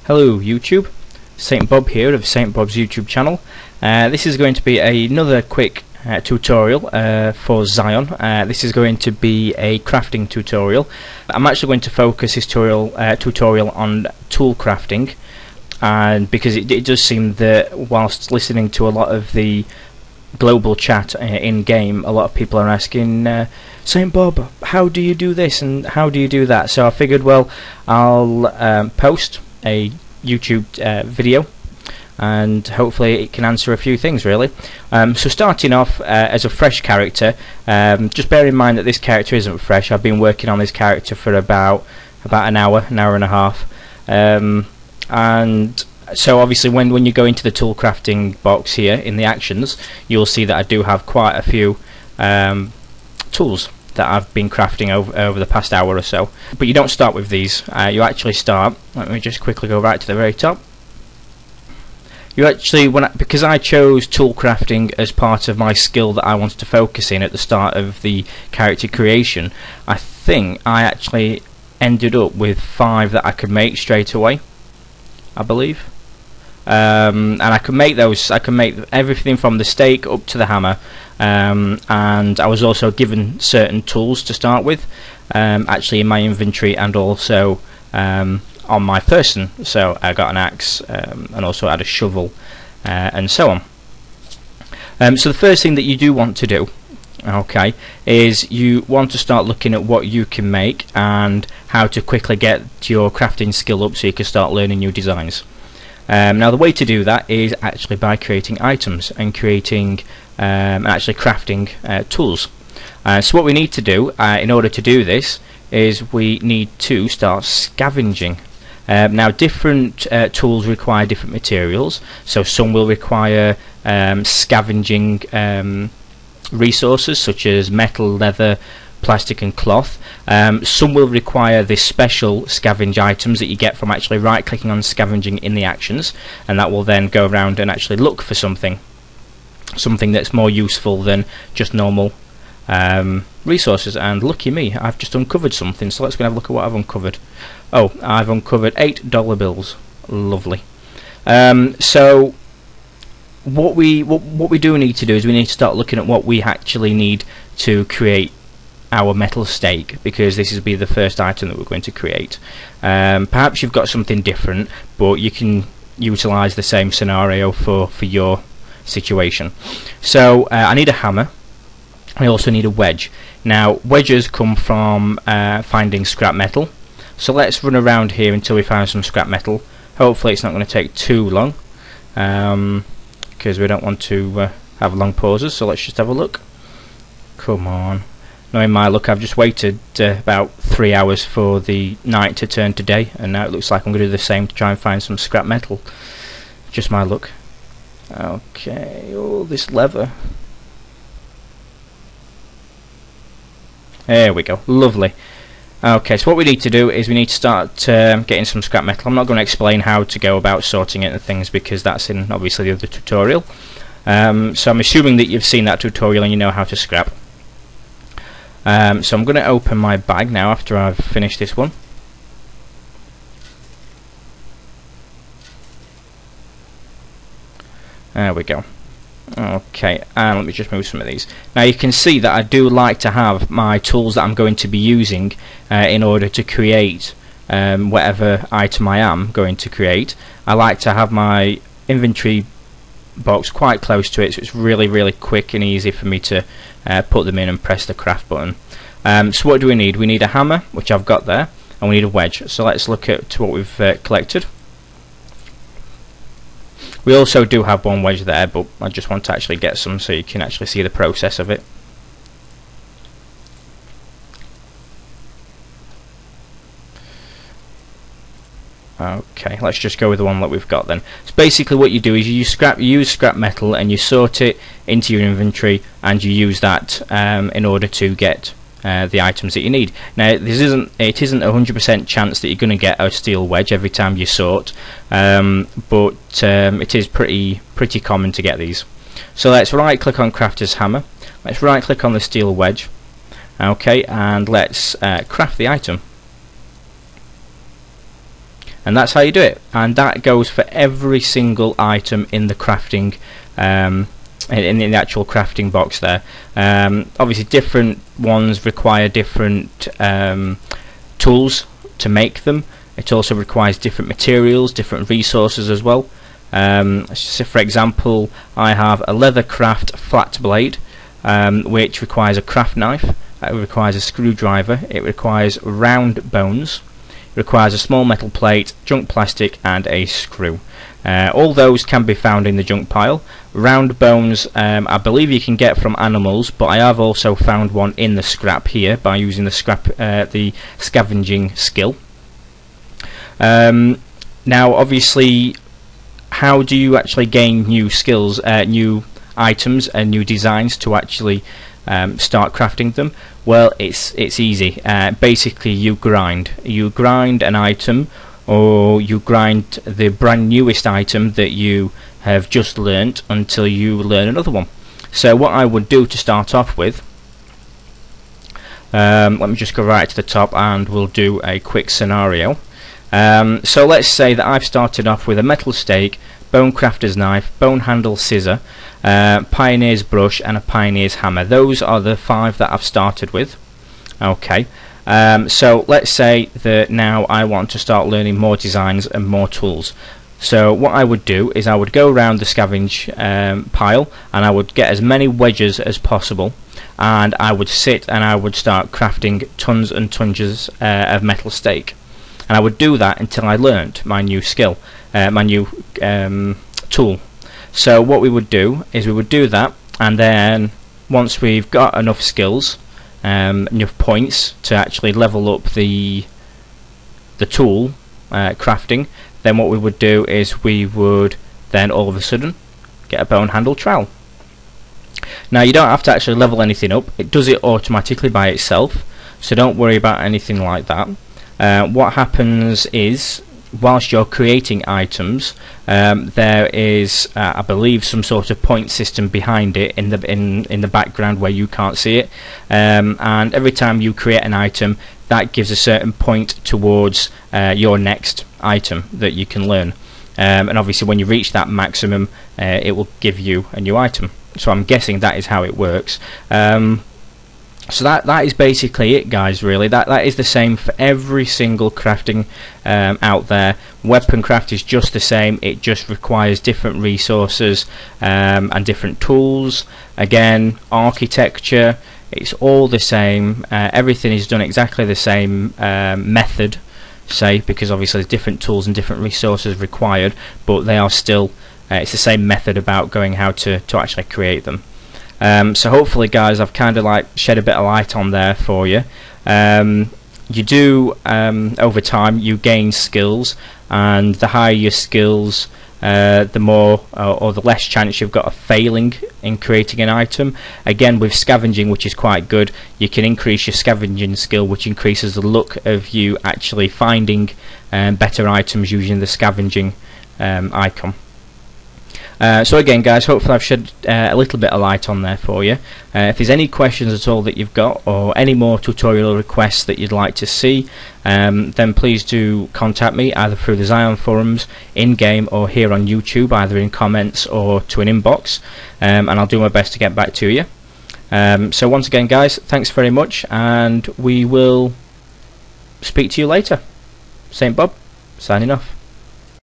Hello YouTube, Saint Bob here of Saint Bob's YouTube channel. This is going to be another quick tutorial for Xsyon. This is going to be a crafting tutorial. I'm actually going to focus this tutorial on tool crafting, and because it does seem that whilst listening to a lot of the global chat in game, a lot of people are asking Saint Bob, how do you do this and how do you do that? So I figured, well, I'll post a YouTube video and hopefully it can answer a few things really. So starting off as a fresh character, just bear in mind that this character isn't fresh. I've been working on this character for about an hour and a half, and so obviously when you go into the tool crafting box here in the actions, you'll see that I do have quite a few tools that I've been crafting over the past hour or so. But you don't start with these. You actually start, let me just quickly go right to the very top. You actually, because I chose tool crafting as part of my skill that I wanted to focus in at the start of the character creation, I think I actually ended up with 5 that I could make straight away, I believe. And I can make those. I can make everything from the stake up to the hammer, and I was also given certain tools to start with, actually in my inventory and also on my person. So I got an axe and also had a shovel and so on. So the first thing that you do want to do, okay, is you want to start looking at what you can make and how to quickly get your crafting skill up so you can start learning new designs. Now the way to do that is actually by creating items and creating actually crafting tools. So what we need to do in order to do this is we need to start scavenging. Now different tools require different materials, so some will require scavenging resources such as metal, leather, plastic and cloth. Some will require this special scavenge items that you get from actually right clicking on scavenging in the actions, and that will then go around and actually look for something that's more useful than just normal resources. And lucky me, I've just uncovered something, so let's go and have a look at what I've uncovered. Oh, I've uncovered $8 bills. Lovely. So what we do need to do is we need to start looking at what we actually need to create our metal stake, because this will be the first item that we're going to create. Perhaps you've got something different, but you can utilize the same scenario for your situation. So I need a hammer. I also need a wedge. Now wedges come from finding scrap metal, so let's run around here until we find some scrap metal. Hopefully it's not going to take too long, because we don't want to have long pauses, so let's just have a look. Come on. Knowing my luck, I've just waited about 3 hours for the night to turn to day, and now it looks like I'm going to do the same to try and find some scrap metal. Just my luck. Okay, oh, this leather. There we go, lovely. Okay, so what we need to do is we need to start getting some scrap metal. I'm not going to explain how to go about sorting it and things, because that's in obviously the other tutorial. So I'm assuming that you've seen that tutorial and you know how to scrap. So I'm going to open my bag now after I've finished this one. There we go. Okay, and let me just move some of these. Now you can see that I do like to have my tools that I'm going to be using in order to create whatever item I am going to create. I like to have my inventory box quite close to it, so it's really quick and easy for me to put them in and press the craft button. So what do we need? We need a hammer, which I've got there, and we need a wedge. So let's look at what we've collected. We also do have one wedge there, but I just want to actually get some so you can actually see the process of it. Okay, let's just go with the one that we've got then. So basically what you do is you use scrap metal and you sort it into your inventory, and you use that in order to get the items that you need. Now it isn't 100% chance that you're going to get a steel wedge every time you sort, but it is pretty common to get these. So let's right click on crafter's hammer, let's right click on the steel wedge, okay, and let's craft the item. and that's how you do it. And that goes for every single item in the crafting in the actual crafting box there. Obviously different ones require different tools to make them. It also requires different materials, different resources as well. So for example, I have a leathercraft flat blade, which requires a craft knife, it requires a screwdriver, it requires round bones, it requires a small metal plate, junk plastic and a screw. All those can be found in the junk pile. Round bones I believe you can get from animals, but I have also found one in the scrap here by using the scavenging skill. Now obviously, how do you actually gain new skills, new items and new designs to actually start crafting them? Well, it's easy. Basically you grind an item, or you grind the brand newest item that you have just learnt until you learn another one. So what I would do to start off with, let me just go right to the top and we'll do a quick scenario. So let's say that I've started off with a metal stake, bone crafter's knife, bone handle scissor, pioneer's brush and a pioneer's hammer. Those are the 5 that I've started with. Okay, so let's say that now I want to start learning more designs and more tools. So what I would do is I would go around the scavenge pile and I would get as many wedges as possible, and I would sit and I would start crafting tons and tons of metal stake. And I would do that until I learnt my new skill, my new tool. So what we would do is we would do that, and then once we've got enough skills, enough points to actually level up the tool crafting, then what we would do is we would then all of a sudden get a bone handle trowel. Now you don't have to actually level anything up, it does it automatically by itself, so don't worry about anything like that. What happens is, whilst you're creating items, there is I believe some sort of point system behind it in the background where you can't see it, and every time you create an item, that gives a certain point towards your next item that you can learn, and obviously when you reach that maximum, it will give you a new item. So I'm guessing that is how it works. So that is basically it, guys. Really, that is the same for every single crafting out there. Weapon craft is just the same, it just requires different resources and different tools. Again, architecture, it's all the same, everything is done exactly the same method, say, because obviously there's different tools and different resources required, but they are still it's the same method about going how to actually create them. So hopefully, guys, I've kind of like shed a bit of light on there for you. You do over time you gain skills, and the higher your skills, the more or the less chance you've got of failing in creating an item. Again, with scavenging, which is quite good, you can increase your scavenging skill, which increases the luck of you actually finding better items using the scavenging icon. So again, guys, hopefully I've shed a little bit of light on there for you. If there's any questions at all that you've got, or any more tutorial requests that you'd like to see, then please do contact me either through the Xsyon forums, in-game, or here on YouTube, either in comments or to an inbox, and I'll do my best to get back to you. So once again, guys, thanks very much, and we will speak to you later. Saint Bob, signing off.